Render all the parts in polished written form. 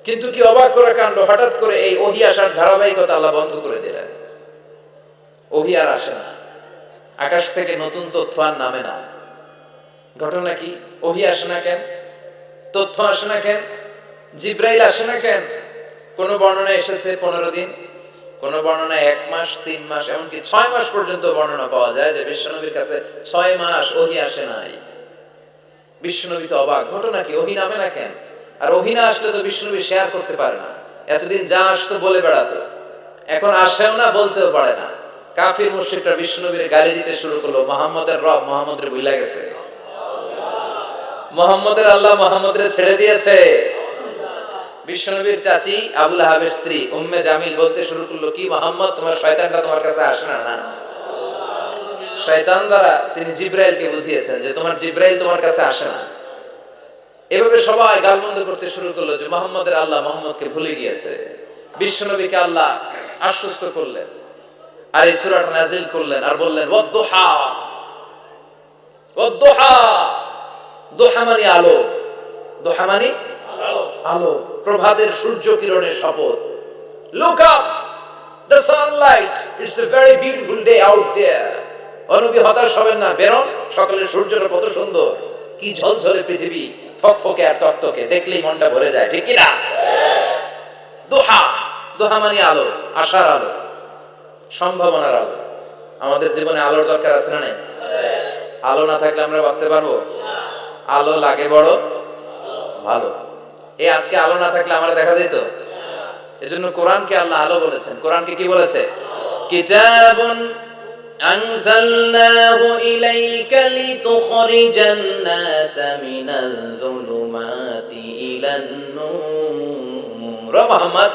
কিন্তু কি অবাক করা কাণ্ড, হঠাৎ করে এই ওহী আসার ধারাবাহিকতা আল্লাহ বন্ধ করে দিলেন। ওহী আর আসে না, আকাশ থেকে নতুন তথ্য আর নামে না। ঘটনা কি? ওহী আসে না কেন? তথ্য আসে না কেন? জিব্রাইল আসে না কেন? কোন বর্ণনায় এসেছে 15 দিন, কোন বর্ণনায় 1 মাস, 3 মাস, এমনকি 6 মাস পর্যন্ত বর্ণনা পাওয়া যায় যে বিশ্বনবীর কাছে 6 মাস ওহী আসে নাই। বিশ্বনবী তো অবাক, ঘটনা কি? ওহী নামে না কেন? আর ওহী না আসলে তো বিশ্বনবী শেয়ার করতে পারে না। এতদিন যা আসতো বলে বেড়াতো, এখন আসেও না, বলতেও পারে না। কাফির মুশরিকরা বিশ্বনবীর গালি দিতে শুরু করলো, মুহাম্মদের রব মুহাম্মদরে ভুলে গেছে, মুহাম্মদের আল্লাহ মুহাম্মদরে ছেড়ে দিয়েছে। বিশ্বনবীর চাচি আবু লাহাবের স্ত্রী উম্মে জামিল বলতে শুরু করলো, কি মুহাম্মদ, তোমার শয়তানটা তোমার কাছে আসে না? না, শয়তান দ্বারা তিনি জিব্রাইলকে বুঝিয়েছেন যে তোমার জিব্রাইল তোমার কাছে আসে না। এভাবে সবাই গালমন্দ করতে শুরু করলো যে মুহাম্মদের আল্লাহ মুহাম্মদকে ভুলে গিয়েছে। বিশ্বনবীকে আল্লাহ আশ্বস্ত করলেন আর এই সূরাটা নাযিল করলেন আর বললেন ওয়াদ-দুহা, ওয়াদ-দুহা, দুহা মানে আলো, দুহা মানে আলো, প্রভাতের সূর্য কিরণের শপথ। Look up, the sunlight, it's a very beautiful day out there. নবী হতাশ হবেন না, বেরোন, সকালের সূর্যটা কত সুন্দর, কি ঝলঝলে পৃথিবী, ফকফকে আর তকতকে, দেখলেই মনটা ভরে যায়, ঠিক কি না? দুহা, দুহা মানে আলো, আশার আলো, সম্ভাবনার আলো। আমাদের জীবনে আলোর দরকার আছে না নাই? আলো না থাকলে আমরা বাঁচতে পারবো? আলো লাগে বড় ভালো। এই আজকে আলো না থাকলে আমরা দেখা যেত। এজন্য কোরআনকে আল্লাহ আলো বলেছেন। কোরআনকে কি বলেছে? কিতাবুন আনজালনাহু ইলাইকা লিতুখরিজান নাসা মিনাল যুলুমাতি ইলান নূর। Muhammad,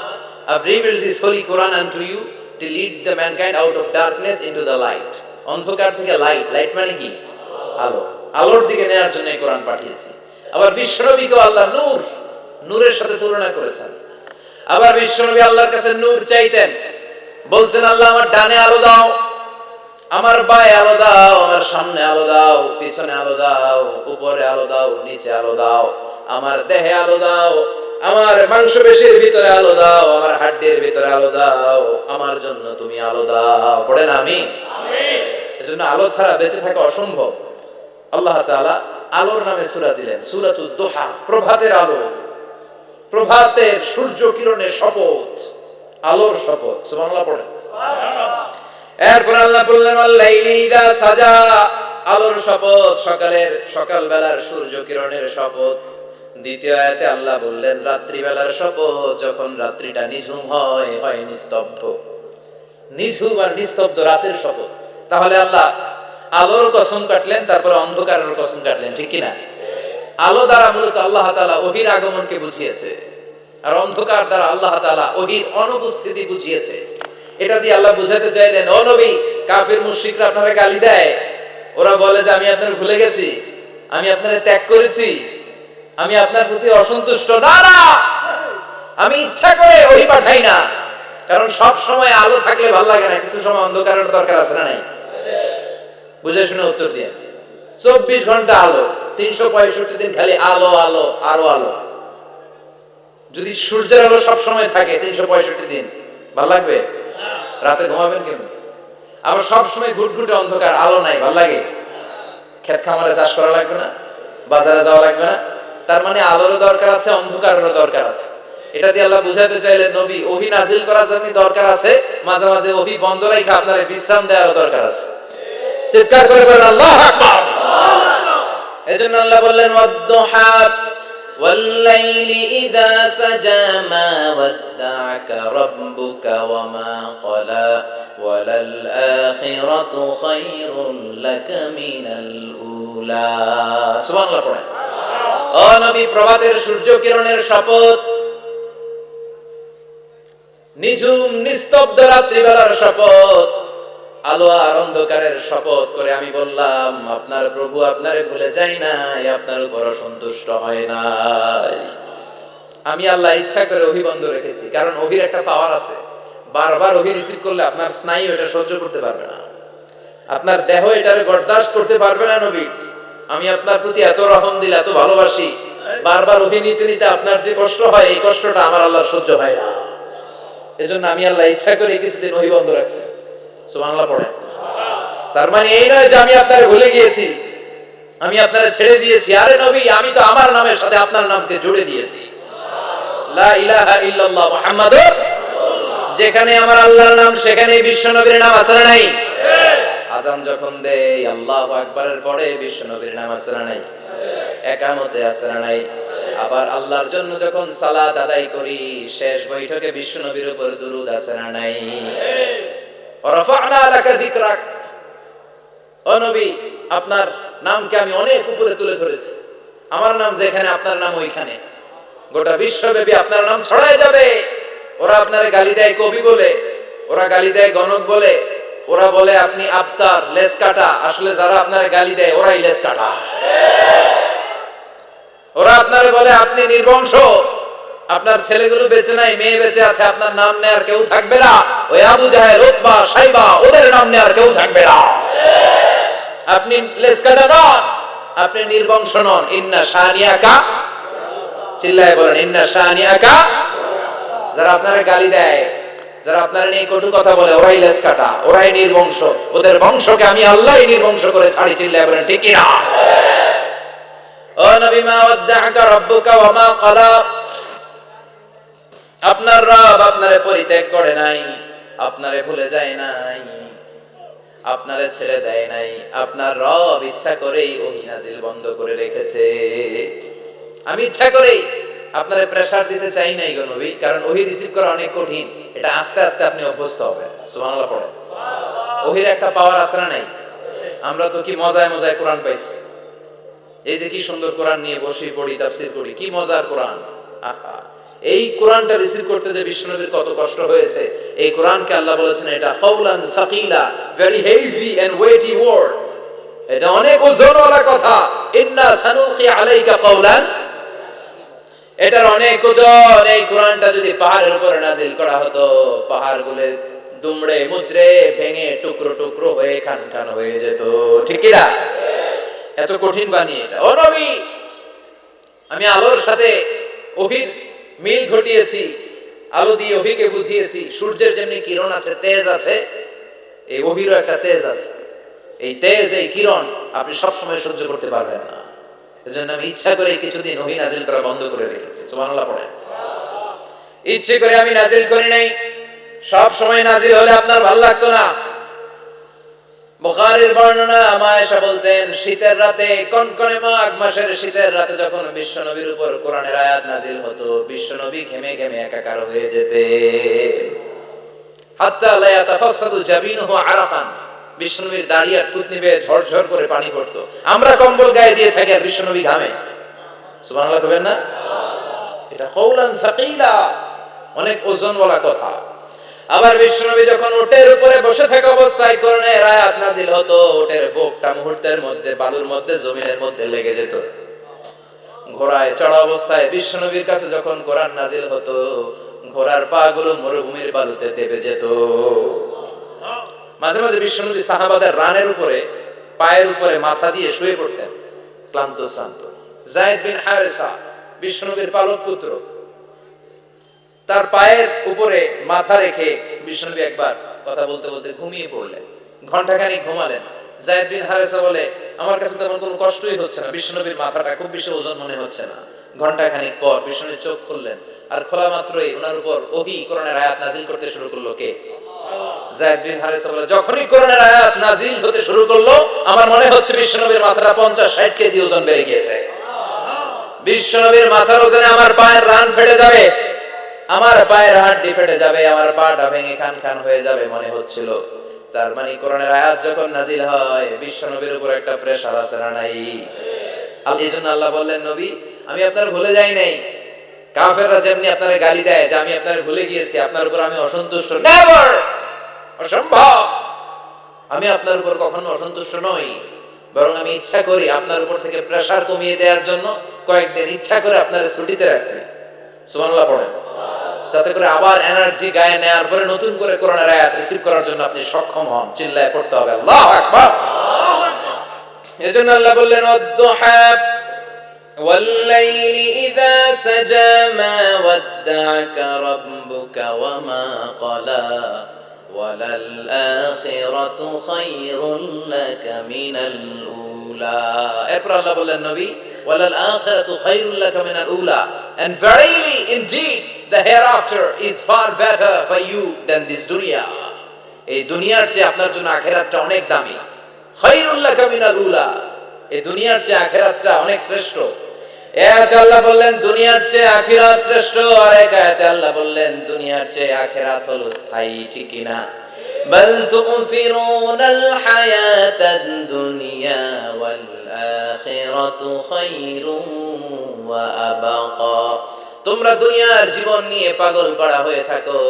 I've revealed this holy Quran unto you to lead the mankind out of darkness into the light. অন্ধকার থেকে লাইট, লাইট মানে কি? আলো, আলোর দিকে নেয়ার জন্য এই কোরআন পাঠিয়েছি। আবার বিশ্বনবীকে আল্লাহ নূর, নূরের সাথে তুলনা করেছেন। আবার বিশ্বনবী আল্লাহর কাছে নূর চাইতেন, বলতেন আল্লাহ আমার ডানে আলো দাও, আমার বায়ে আলো দাও, আমার সামনে আলো দাও, পিছনে আলো দাও, উপরে আলো দাও, নিচে আলো দাও, আমার দেহে আলো দাও, আমার মাংসপেশির ভিতরে আলো দাও, আমার হাড়ের ভিতরে আলো দাও, আমার জন্য তুমি আলো দাও। পড়েন আমিন। এজন্য আলো ছাড়া বেঁচে থাকা অসম্ভব। আল্লাহ তাআলা আলোর নামে সূরা দিলেন, সূরাতুদ দুহা, প্রভাতের আলো, প্রভাতের সূর্য কিরণের শপথ, আলোর শপথ। সুবহানাল্লাহ পড়েন। এরপর আল্লাহ বললেন ওয়াল-লাইলি ইযা সাজা, আলোর শপথ, সকালের, সকাল বেলার সূর্য কিরণের শপথ। দ্বিতীয় আয়াতে আল্লাহ বললেন রাত্রি বেলার শপথ, যখন রাত্রিটা নিঝুম হয়, হয় নিস্তব্ধ, নিঝুম আর নিস্তব্ধ রাতের শপথ। তাহলে আল্লাহ আলোর কসম কাটলেন, তারপরে অন্ধকারের কসম কাটলেন, ঠিক কি না? আলো দ্বারা মূলত আল্লাহ তাআলা ওহীর আগমনকে বুঝিয়েছে, আর অন্ধকার দ্বারা আল্লাহ তাআলা ওহীর অনুপস্থিতি বুঝিয়েছে। এটা দিয়ে আল্লাহ বুঝাতে চাইলেন, ও নবী, কাফির মুশরিকরা আপনারা গালি দেয়, ওরা বলে যে আমি আপনার ভুলে গেছি, আমি আপনারে ত্যাগ করেছি, আমি আপনার প্রতি অসন্তুষ্ট। না না, আমি ইচ্ছা করে ওহী পাঠাই না, কারণ সব সময় আলো থাকলে ভালো লাগে না, কিছু সময় অন্ধকারের দরকার আছে না নাই? বুঝে শুনে উত্তর দিয়ে। 24 ঘন্টা আলো, 365 দিন খালি আলো, আলো, আরো আলো। যদি সূর্যের আলো সব সময় থাকে 365 দিন, ভালো লাগবে? রাতে ঘুমাবেন কেমন? আবার সব সময় ঘুটঘুটে অন্ধকার, আলো নাই, ভালো লাগে? ক্ষেত খামারে চাষ করা লাগবে না, বাজারে যাওয়া লাগবে না। তার মানে আলোরও দরকার আছে, অন্ধকারেরও দরকার আছে। এটা দিয়ে আল্লাহ বুঝাতে চাইলেন, নবী, ওহী নাজিল করার জন্য দরকার আছে, মাঝে মাঝে ওহী বন্ধ রাখা আপনার বিশ্রাম দেওয়ারও দরকার আছে। চিৎকার করে বলেন আল্লাহু আকবার। এজন্য আল্লাহ বললেন ওয়াদ-দুহা ওয়াল-লাইলি ইযা সাজা মা ওয়াদ্দা'আকা রাব্বুকা ওয়া মা ক্বালা ওয়ালাল আখিরাতু খায়রুন লাকা মিনাল উলা। সুবহানাল্লাহ পড়েন। ও নবী, প্রভাতের সূর্য কিরণের শপথ, নিঝুম নিস্তব্ধ রাত্রিবেলার শপথ, আলো আর অন্ধকারের শপথ করে আমি বললাম আপনার প্রভু আপনারে ভুলে যায় নাই, আপনার উপর সন্তুষ্ট হয় নাই। আমি আল্লাহ ইচ্ছা করে ওহী বন্ধ রেখেছি, কারণ ওহীর একটা পাওয়ার আছে, বারবার ওহী রিসিভ করলে আপনার স্নায়ু এটা সহ্য করতে পারবে না, আপনার দেহ এটারে বরদাস্ত করতে পারবে না। নবী, আমি আপনার প্রতি এত রহম দিলে, এত ভালোবাসি, বারবার ওহী নিতে নিতে আপনার যে কষ্ট হয়, এই কষ্টটা আমার আল্লাহর সহ্য হয় না। এজন্য আমি আল্লাহ ইচ্ছা করে কিছুদিন ওহী বন্ধ রাখছি। সুবহানাল্লাহ পড়ে। তার মানে এই নয় যে আমি আপনারে ভুলে গিয়েছি, আমি আপনারে ছেড়ে দিয়েছি। আরে নবী, আমি তো আমার নামের সাথে আপনার নামকে জুড়ে দিয়েছি। লা ইলাহা ইল্লাল্লাহ মুহাম্মাদুর রাসূলুল্লাহ। যেখানে আমার আল্লাহর নাম, সেখানে বিশ্ব নবীর নাম আছে না নাই? আজান যখন দেই আল্লাহু আকবারের পরে বিশ্ব নবীর নাম আছে না নাই? একামতে আছে না নাই? আবার আল্লাহর জন্য যখন সালাত আদায় করি, শেষ বৈঠকে বিশ্ব নবীর উপর দুরূদ আছে না নাই? রাফা'না লাকা যিকরাক। ও নবী, আপনার নামকে আমি অনেক উপরে তুলে ধরেছি। আমার নাম যেখানে, আপনার নাম ওইখানে। গোটা বিশ্বব্যাপী আপনার নাম ছড়ায় যাবে। ওরা আপনারে গালি দেয় কবি বলে, ওরা গালি দেয় গণক বলে, ওরা বলে আপনি আফতার, লেস কাটা। আসলে যারা আপনারে গালি দেয় ওরাই লেস কাটা। ওরা আপনারে বলে আপনি নির্বংশ, আপনার ছেলেগুলো বেঁচে নাই, মেয়ে বেঁচে আছে, আপনার নাম নেয়ার কেউ থাকবে না। ওই আবু জাহেল, উতবা, সাইবা, ওদের নাম নেয়ার কেউ থাকবে না। আপনি লেস কাটা নন, আপনি নির্বংশ নন। ইন্না শানিয়াকা, চিল্লায় বলেন ইন্না শানিয়াকা। যারা আপনারে গালি দেয়, যারা আপনার নিয়ে কটু কথা বলে, ওরাই লেস কাটা, ওরাই নির্বংশ। ওদের বংশকে আমি আল্লাহই নির্বংশ করে ছাড়ি। চিল্লায় বলেন ঠিক কি না? ও নবী, মা ওয়াদ্দাআকা রাব্বুকা ওয়া মা ক্বালা। আপনার রব আপনারে পরিত্যাগ করে নাই, আপনারে ভুলে যায় নাই, আপনারে ছেড়ে দেয় নাই। আপনার রব ইচ্ছা করেই ওহী নাজিল বন্ধ করে রেখেছে। আমি ইচ্ছা করেই আপনারে প্রেসার দিতে চাই নাই গো নবী, কারণ ওহী রিসিভ করা অনেক কঠিন। এটা আস্তে আস্তে আপনি অভ্যস্ত হবেন। সুবহানাল্লাহ পড়ে। ওহীর একটা পাওয়ার আছে না নাই? আমরা তো কি মজায় মজায় কোরআন পাইছি। এই যে কি সুন্দর কোরআন নিয়ে বসি, পড়ি, তাফসীর করি, কি মজার কোরআন। এই কোরআনটা রিসিভ করতে যে বিশ্বনবীর কত কষ্ট হয়েছে। এই কোরআনকে আল্লাহ বলেছেন এটা কাওলান সাকিলা, very heavy and weighty word. এটা অনেক ওজনওয়ালা কথা। ইন্না সানুলকি আলাইকা কাওলান, এটার অনেক ওজন। এই কোরআনটা যদি পাহাড়ের উপরে নাজিল করা হতো, পাহাড়গুলো দুমড়ে মুচড়ে ভেঙে টুকরো টুকরো হয়ে খান খান হয়ে যেত। ঠিক কি না? এত কঠিন বাণী এটা। ও নবী, আমি আলোর সাথে ওহীর মিল ঘটিয়েছি, আলো দিয়ে ওহীকে বুঝিয়েছি। সূর্যের যেমনি কিরণ আছে, তেজ আছে, এই ওহীরও একটা তেজ আছে। এই তেজ, এই কিরণ আপনি সবসময় সহ্য করতে পারবেন না। এজন্য আমি ইচ্ছা করে কিছুদিন ওহী নাজিল করা বন্ধ করে রেখেছি। সুবহানাল্লাহ পড়েন। ইচ্ছে করে আমি নাজিল করি নাই। সব সময় নাজিল হলে আপনার ভালো লাগতো না। বুখারীর বর্ণনা, আয়েশা বলতেন শীতের রাতে, কনকনে মাঘ মাসের শীতের রাতে যখন বিশ্বনবীর উপর কোরআনের আয়াত নাজিল হতো, বিশ্বনবী ঘেমে ঘেমে একাকার হয়ে যেতেন। হাত্তা লা ইয়াতাফাসসাদু জাবিনুহু আরাকান। বিশ্বনবীর দাড়ি আর থুতনি বেয়ে ঝরঝর করে পানি পড়তো। আমরা কম্বল গায়ে দিয়ে থাকি আর বিশ্বনবী ঘামে। সুবহানাল্লাহ বলেন না? এটা কাওলান সাকিলা, অনেক ওজনওয়ালা কথা। আবার বিশ্বনবী যখন উটের উপরে বসে থাকা অবস্থায় কোরআনের আয়াত নাজিল হতো, উটের বুকটা মুহূর্তের মধ্যে বালুর মধ্যে, জমিনের মধ্যে লেগে যেত। ঘোড়ায় চড়া অবস্থায় বিশ্বনবীর কাছে যখন কোরআন নাজিল হতো, ঘোড়ার পা গুলো মরুভূমির বালুতে দেবে যেত। মাঝে মাঝে বিশ্বনবী সাহাবাদের রানের উপরে, পায়ের উপরে মাথা দিয়ে শুয়ে পড়তেন, ক্লান্ত শ্রান্ত। যায়েদ বিন হারেসা, বিশ্বনবীর পালক পুত্র, তার পায়ের উপরে মাথা রেখে বিশ্বনবী একবার কথা বলতে বলতে ঘুমিয়ে পড়লেন। ঘন্টাখানিক ঘুমালেন। যায়েদ বিন হারেসা বলে, আমার কাছে তেমন কোনো কষ্টই হচ্ছে না, বিশ্বনবীর মাথাটা খুব বেশি ওজন মনে হচ্ছে না। ঘন্টাখানিক পর বিশ্বনবী চোখ খুললেন, আর খোলা মাত্রই ওনার উপর ওহী কোরআনের আয়াত নাজিল করতে শুরু করলো। কে? যায়েদ বিন হারেসা বলে, যখনই কোরআনের আয়াত নাজিল হতে শুরু করলো, আমার মনে হচ্ছে বিশ্বনবীর মাথাটা 50-60 কেজি ওজন বেড়ে গিয়েছে। বিশ্বনবীর মাথার ওজনে আমার পায়ের রান ফেটে যাবে, আমার পায়ের হাড়ি ফেটে যাবে, আমার পাটা ভেঙে খান খান হয়ে যাবে মনে হচ্ছিল। তার মানে কোরআনের আয়াত যখন নাজিল হয়, বিশ্বনবীর উপর একটা প্রেসার আছে না নাই? এইজন্য আল্লাহ বললেন, নবী আমি আপনার ভুলে যাই নাই। কাফেররা যেমনি আপনার গালি দেয় যে আমি আপনার ভুলে গিয়েছি, আপনার উপর আমি অসন্তুষ্ট, নেভার, অসম্ভব। আমি আপনার উপর কখনো অসন্তুষ্ট নই, বরং আমি ইচ্ছা করি আপনার উপর থেকে প্রেসার কমিয়ে দেওয়ার জন্য কয়েকদিন ইচ্ছা করে আপনার ছুটিতে রাখছি। সুবহানাল্লাহ পড়েন, যাতে করে আবার এনার্জি গায়ে নেয়ার পরে নতুন করে কোরআনের আয়াত রিসিভ করার জন্য আপনি সক্ষম হন। চিল্লায় পড়তে হবে আল্লাহু আকবার। এজন্য আল্লাহ বললেন, ওয়াদ-দুহা والليل إذا سجى ما ودعك ربك وما قلى وللآخرة خير لك من الأولى. এরপর আল্লাহ বললেন নবী وللآخرة خير لك من الأولى, and verily indeed the hereafter is far better for you than this dunya. এই দুনিয়ার চেয়ে আপনার জন্য আখিরাতটা অনেক দামি। খায়রুল লাকা মিনাল উলা, এই দুনিয়ার চেয়ে আখিরাতটা অনেক শ্রেষ্ঠ। এতে আল্লাহ বললেন দুনিয়ার চেয়ে আখিরাত শ্রেষ্ঠ, আর এক আয়াতে আল্লাহ বললেন দুনিয়ার চেয়ে আখিরাত হলো স্থায়ী, ঠিক কি না? বাল তুফিরুনাল হায়াতাদ দুনিয়া ওয়াল আখিরাতু খায়রুন ওয়া আবাকা। তোমরা দুনিয়ার জীবন নিয়ে পাগল পাড়া হয়ে থাকো,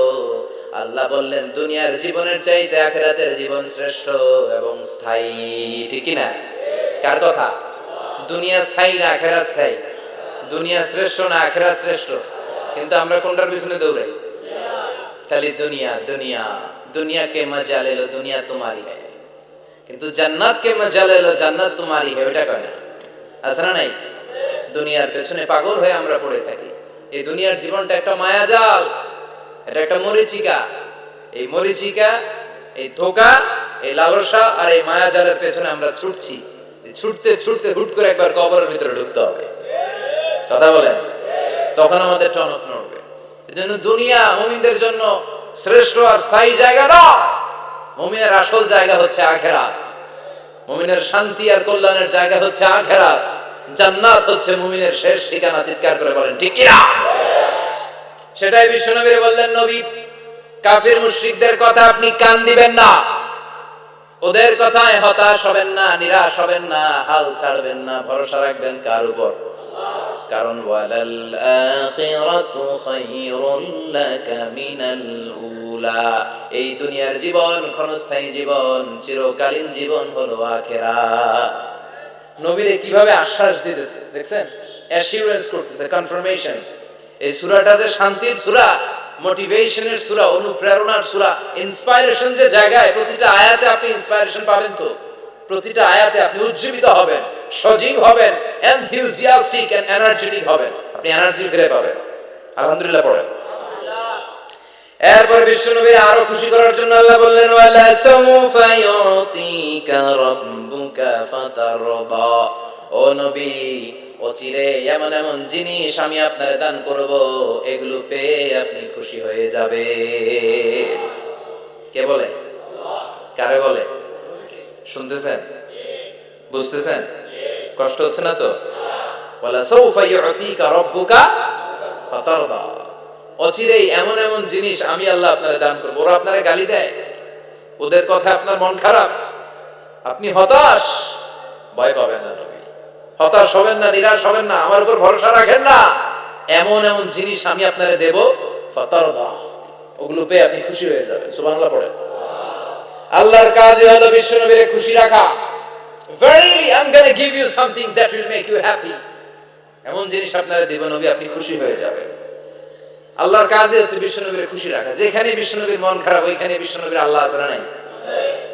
আল্লাহ বললেন দুনিয়ার জীবনের চাইতে আখিরাতের জীবন শ্রেষ্ঠ এবং স্থায়ী, ঠিক কি না? কার কথা? দুনিয়া স্থায়ী না আখিরাত স্থায়ী? দুনিয়া শ্রেষ্ঠ না আখিরাত শ্রেষ্ঠ? কিন্তু আমরা কোনটার পিছনে দৌড়াই? খালি দুনিয়া দুনিয়া। দুনিয়া কে মজা ले लो দুনিয়া তোমারই है, কিন্তু জান্নাত কে মজা ले लो জান্নাত তোমারই है, ওটা কয় না? আছে না নাই? দুনিয়ার পেছনে পাগল হয়ে আমরা পড়ে থাকি। এই দুনিয়ার জীবনটা একটা মায়াজাল, এটা একটা মরিচিকা। এই মরিচিকা, এই ধোঁকা, এই লালসা আর এই মায়াজালের পেছনে আমরা ছুটছি। ছুটতে ছুটতে হুট করে একবার কবরের ভিতরে ঢুকতে হবে, কথা বলেন, তখন আমাদের টনক নড়বে। এজন্য দুনিয়া মুমিনদের জন্য শ্রেষ্ঠ আর স্থায়ী জায়গা নয়। মুমিনের আসল জায়গা হচ্ছে আখিরাত। মুমিনের শান্তি আর কল্যাণের জায়গা হচ্ছে আখিরাত। জান্নাত হচ্ছে মুমিনের শেষ ঠিকানা। চিৎকার করে বলেন ঠিক কি না? সেটাই বিশ্বনবী বললেন, নবী কাফির মুশরিকদের কথা আপনি কান দিবেন না, ওদের কথায় হতাশ হবেন না, নিরাশ হবেন না, হাল ছাড়বেন না, ভরসা রাখবেন কার উপর? কারণ ওয়ালাল আখিরাতু খায়রুল লাকা মিনাল উলা, এই দুনিয়ার জীবন ক্ষণস্থায়ী জীবন, চিরকালীন জীবন হলো আখিরাত। নবীরে কিভাবে আশ্বাস দিতেছে দেখছেন, অ্যাসিউরেন্স করতেছে, কনফার্মেশন। এই সূরাটা যে শান্তির সূরা, মোটিভেশনের সূরা, অনুপ্রেরণার সূরা, ইন্সপাইরেশন যে জায়গায়, প্রতিটা আয়াতে আপনি ইন্সপাইরেশন পাবেন। তো প্রতিটা আয়াতে আপনি উজ্জীবিত হবেন, সজীব হবেন, এনথিউজিয়াস্টিক এন্ড এনার্জেটিক হবেন, আপনি এনার্জি ফিরে পাবেন। আলহামদুলিল্লাহ পড়েন। এরপর বিশ্বনবী আরো খুশি করার জন্য আল্লাহ বললেন ওয়ালা সাউফা ইউতিকা রাব্বুকা ফাতারদা, ও নবী অচিরে এমন এমন জিনিস আমি আপনারে দান করব, এগুলো পেয়ে আপনি খুশি হয়ে যাবে। কে বলে? কারে বলে? শুনতেছেন? বুঝতেছেন? কষ্ট হচ্ছে না তো? ওয়ালা সাউফা ইউতিকা রাব্বুকা ফাতারদা, অচিরেই এমন এমন জিনিস আমি আল্লাহ আপনারে দান করব। ওরা আপনারে গালি দেয়, ওদের কথা আপনার মন খারাপ, আপনি হতাশ, ভয় পাবেন না নবী, হতাশ হবেন না, নিরাশ হবেন না, আমার উপর ভরসা রাখেন না। এমন এমন জিনিস আমি আপনারে দেব, ফাতারদা, ওগুলো পেয়ে আপনি খুশি হয়ে যাবেন। সুবহানাল্লাহ পড়েন। আল্লাহর কাজই হলো বিশ্বনবীকে খুশি রাখা। Verily I'm going to give you something that will make you happy, এমন জিনিস আপনারে দেব নবী, আপনি খুশি হয়ে যাবেন। আল্লাহর কাজই হচ্ছে বিশ্বনবীকে খুশি রাখা। যেখানে বিশ্বনবীর মন খারাপ, ওইখানে বিশ্বনবীর আল্লাহ আছে না নাই?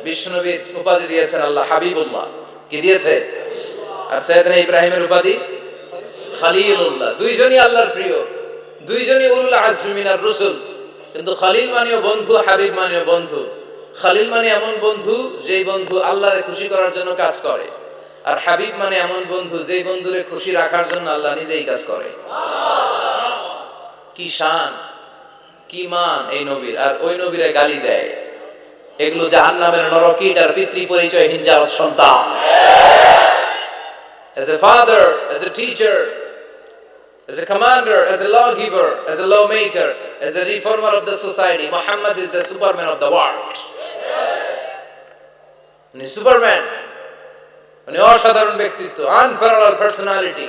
বিশ্বনবীর উপাধি দিয়েছেন আল্লাহ হাবিবুল্লাহ। কি দিয়েছে? আর সাইয়েদনা ইব্রাহিমের উপাধি খলিলুল্লাহ। দুইজনই আল্লাহর প্রিয়, দুইজনই উলুল আজমি মিনার রাসূল। কিন্তু খলিল মানেও বন্ধু, হাবিব মানেও বন্ধু। খলিল মানে এমন বন্ধু যেই বন্ধু আল্লাহরে খুশি করার জন্য কাজ করে, আর হাবিব মানে এমন বন্ধু যেই বন্ধুরে খুশি রাখার জন্য আল্লাহ নিজেই কাজ করে। কি শান, কি মান এই নবীর, আর ওই নবীরে গালি দেয়। এগুলো জাহান্নামের নরকীট আর পিতৃ পরিচয়হীন জারদ সন্তান। As a father, as a teacher, as a commander, as a lawgiver, as a lawmaker, as a reformer of the society, Muhammad is the Superman of the world. উনি সুপারম্যান, উনি অসাধারণ ব্যক্তিত্ব, unparalleled personality।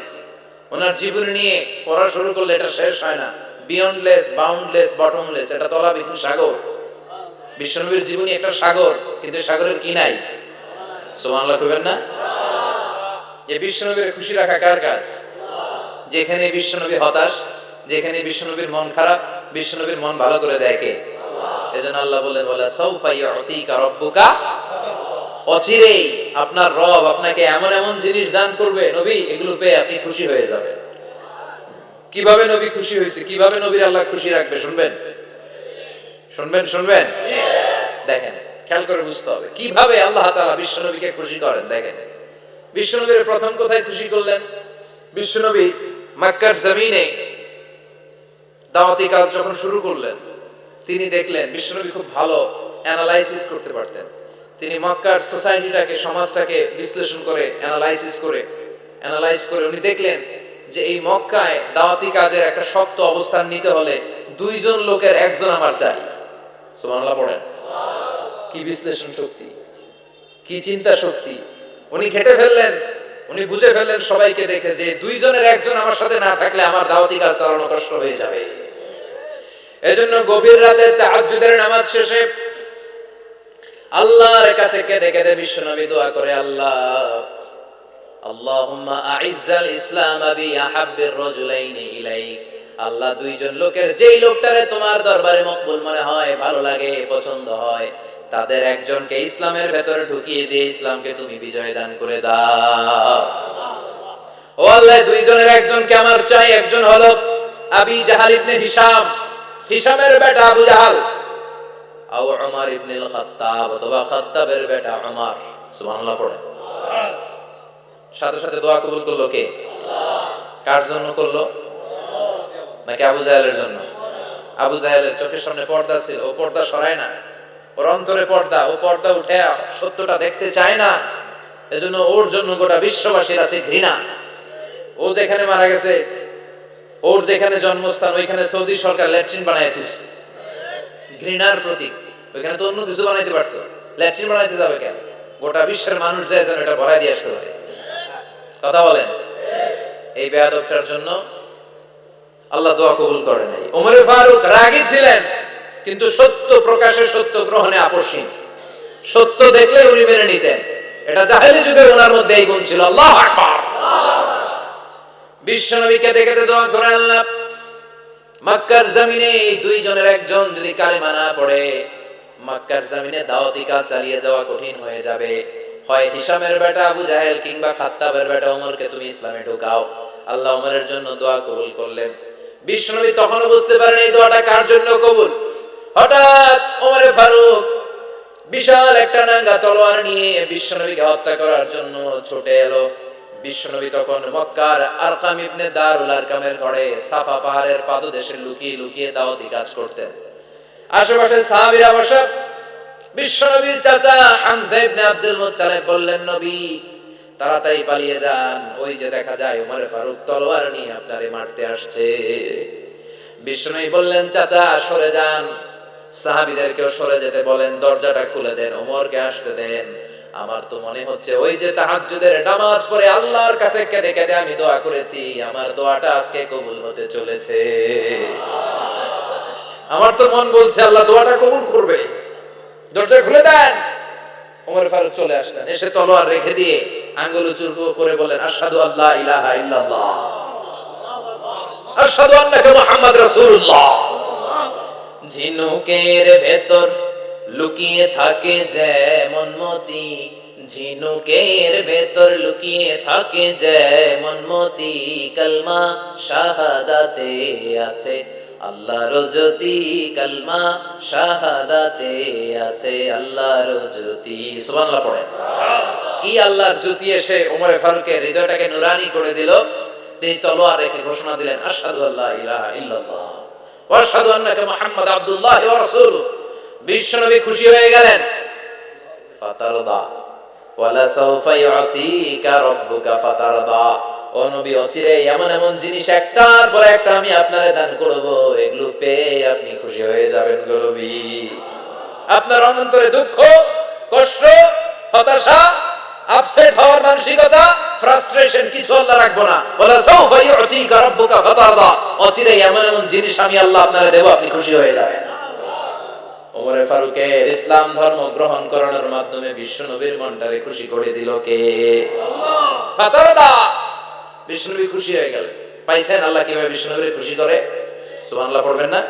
ওনার জীবন নিয়ে পড়া শুরু করলে এটা শেষ হয় না। বিয়ন্ডলেস, বাউন্ডলেস, বটমলেস, এটা তলাবিহীন সাগর। বিশ্বনবীর জীবনী একটা সাগর, কিন্তু সাগরের কি নাই? সুবহানাল্লাহ কইবেন না? এই বিশ্বনবীর খুশি রাখা কার কাজ? যেখানে বিশ্বনবী হতাশ, যেখানে বিশ্বনবীর মন খারাপ, বিশ্বনবীর মন ভালো করে দেয় কে? এজন্য আল্লাহ বললেন ওয়ালা সাউফা ইউতিকা রাব্বুকা, অচিরেই আপনার রব আপনাকে এমন এমন জিনিস দান করবে নবী, এগুলো পেয়ে আপনি খুশি হয়ে যাবেন। কিভাবে নবী খুশি হয়েছে, কিভাবে নবীর আল্লাহ খুশি রাখবে, শুনবেন শুনবেন শুনবেন? দেখেন, খেয়াল করে বুঝতে হবে কিভাবে আল্লাহ তাআলা বিশ্বনবীকে খুশি করেন। দেখেন, বিশ্বনবীর প্রথম কোথায় খুশি করলেন? বিশ্বনবী মক্কার জমিনে দাওয়াতি কাজ যখন শুরু করলেন, তিনি দেখলেন বিশ্বনবী খুব ভালো অ্যানালাইসিস করতে পারতেন। তিনি মক্কার সোসাইটিটাকে, সমাজটাকে বিশ্লেষণ করে অ্যানালাইজ করে উনি দেখলেন যে এই মক্কায় দাওয়াতি কাজের একটা শক্ত অবস্থান নিতে হলে দুইজন লোকের একজন আমার চাই। সুবহানাল্লাহ পড়েন। কি বিশ্লেষণ শক্তি, কি চিন্তা শক্তি! উনি ঘেটে ফেললেন, উনি বুঝে ফেললেন সবাইকে দেখে যে দুইজনের একজন আমার সাথে না থাকলে আমার দাওয়াতি কাজ চালানো কষ্ট হয়ে যাবে। এজন্য গভীর রাতে তাহাজ্জুদের নামাজ শেষে আল্লাহর কাছে কেঁদে কেঁদে বিশ্বনবী দোয়া করে, আল্লাহুম্মা আইজ্জাল ইসলাম বি আহাব্বির রাজুলাইনি ইলাইক। আল্লাহ, দুইজন লোকের, যেই লোকটারে তোমার দরবারে মকবুল মনে হয়, ভালো লাগে, পছন্দ হয়, তাদের একজনকে ইসলামের ভেতরে ঢুকিয়ে দিয়ে ইসলামকে তুমি বিজয় দান করে দাও। ও আল্লাহ, দুইজনের একজনকে আমার চাই। একজন হলো আবি জাহাল ইবনে হিশাম, হিশামের বেটা আবু জাহাল, আও উমর ইবনে আল খাত্তাব, অথবা খাত্তাবের বেটা উমর। সুবহানাল্লাহ পড়ে। সাথে সাথে দোয়া কবুল করলো কে? আল্লাহ। কার জন্য করলো? নাকি আবু জাহেলের জন্য? আবু জাহেলের চোখের সামনে পর্দা ছিল, ও পর্দা সরায় না। ওর অন্তরে পর্দা, ও পর্দা উঠে সত্যটা দেখতে চায় না। এজন্য ওর জন্য গোটা বিশ্ববাসীর আছে ঘৃণা। ও যেখানে মারা গেছে, ওর যেখানে জন্মস্থান, ওইখানে সৌদি সরকার ল্যাট্রিন বানায় দিচ্ছে। ঘৃণার প্রতীক। ওইখানে তো অন্য কিছু বানাইতে পারতো, ল্যাট্রিন বানাইতে যাবে কেন? গোটা বিশ্বের মানুষ যায় যেন এটা ভরাই দিয়ে আসতে পারে। কথা বলেন। এই বেয়াদবটার জন্য আল্লাহ দোয়া কবুল করে নাই। ওমর ফারুক রাগী ছিলেন, কিন্তু সত্য প্রকাশে, সত্য গ্রহণে আপোষহীন। সত্য দেখলে উনি মেনে নিতেন। এটা জাহেলি যুগে ওনার মধ্যে এই গুণ ছিল। আল্লাহু আকবার। বিশ্বনবীকে দেখে দোয়া করে, আল্লাহ, মক্কার জমিনে এই দুইজনের একজন যদি কালেমা না পড়ে, মক্কার জমিনে দাওয়াতি কাজ চালিয়ে যাওয়া কঠিন হয়ে যাবে। হয় হিশামের বেটা আবু জাহেল কিংবা খাত্তাবের বেটা ওমরকে তুমি ইসলামে ঢোকাও। আল্লাহ ওমরের জন্য দোয়া কবুল করলেন। বিশ্বনবী তখনও বুঝতে পারেন এই দোয়াটা কার জন্য কবুল। হঠাৎ ওমরে ফারুক বিশাল একটা নাঙ্গা তলোয়ার নিয়ে বিশ্বনবীকে হত্যা করার জন্য ছুটে এলো। বিশ্বনবী তখন মক্কার আরকাম ইবনে দারুল আরকামের ঘরে সাফা পাহাড়ের পাদদেশে লুকিয়ে লুকিয়ে দাওয়াতি কাজ করতেন। আশেপাশে সাহাবীরা বসা। বিশ্বনবীর চাচা হামজা ইবনে আব্দুল মুত্তালিব বললেন, নবী তাড়াতাড়ি পালিয়ে যান, ওই যে দেখা যায় ওমর ফারুক তলোয়ার নিয়ে আপনারে মারতে আসছে। বিশ্বনবী বললেন, চাচা সরে যান, সাহাবীদেরকেও সরে যেতে বলেন, দরজাটা খুলে দেন, ওমরকে আসতে দেন। আমার তো মনে হচ্ছে ওই যে তাহাজ্জুদের নামাজ পড়ে আল্লাহর কাছে কেঁদে কেঁদে আমি দোয়া করেছি, আমার দোয়াটা আজকে কবুল হতে চলেছে। আমার তো মন বলছে আল্লাহ দোয়াটা কবুল করবে। দরজা খুলে দেন। ওমর ফারুক চলে আসলেন, এসে তলোয়ার রেখে দিয়ে আঙ্গুল উঁচু করে বলেন, আশহাদু আল্লা ইলাহা ইল্লাল্লাহ, আশহাদু আন্নাকা মুহাম্মাদ রাসূলুল্লাহ। ঝিনুকের ভেতর লুকিয়ে থাকে যেমন মতি, ঝিনুকের ভেতর লুকিয়ে থাকে যেমন মতি, কালমা শাহাদাতে আছে আল্লাহর জ্যোতি, কালমা শাহাদাতে আছে আল্লাহর জ্যোতি। সুবহানাল্লাহ পড়েন। কি আল্লাহর জ্যোতি এসে ওমর ফারুকের হৃদয়টাকে নুরানি করে দিল। তিনি তলোয়ার রেখে ঘোষণা দিলেন, আশহাদু আল্লা ইলাহা ইল্লাল্লাহ ওয়া আশহাদু আন্নাকা মুহাম্মাদ আবদুল্লাহ ওয়া রাসূলুহু। বিশ্বনবী খুশি হয়ে গেলেন। ফাতারদা ওয়ালা সাউফা ইউতিকা রাব্বুকা ফাতারদা। ও নবী, অচিরে এমন এমন জিনিস একটার পর একটা আমি আপনারে দান করব, এগুলো পেয়ে আপনি খুশি হয়ে যাবেন গো নবী। আপনার অন্তরে দুঃখ, কষ্ট, হতাশা, আপসেট হওয়ার মানসিকতা, ফ্রাস্ট্রেশন কিছু আল্লাহ রাখবো না। ওয়ালা সাউফা ইউতিকা রাব্বুকা ফাতারদা। অচিরে এমন এমন জিনিস আমি আল্লাহ আপনারে দেব, আপনি খুশি হয়ে যাবেন। ওমর ফারুকের ইসলাম ধর্ম গ্রহণ করানোর মাধ্যমে বিশ্বনবীর মনটারে খুশি করে দিল কে? আল্লাহ। ফাতারদা। বিশ্বনবী খুশি হয়ে গেলেন। পাইছেন আল্লাহ কিভাবে বিশ্বনবীরে খুশি করে? সুবহানাল্লাহ পড়বেন না?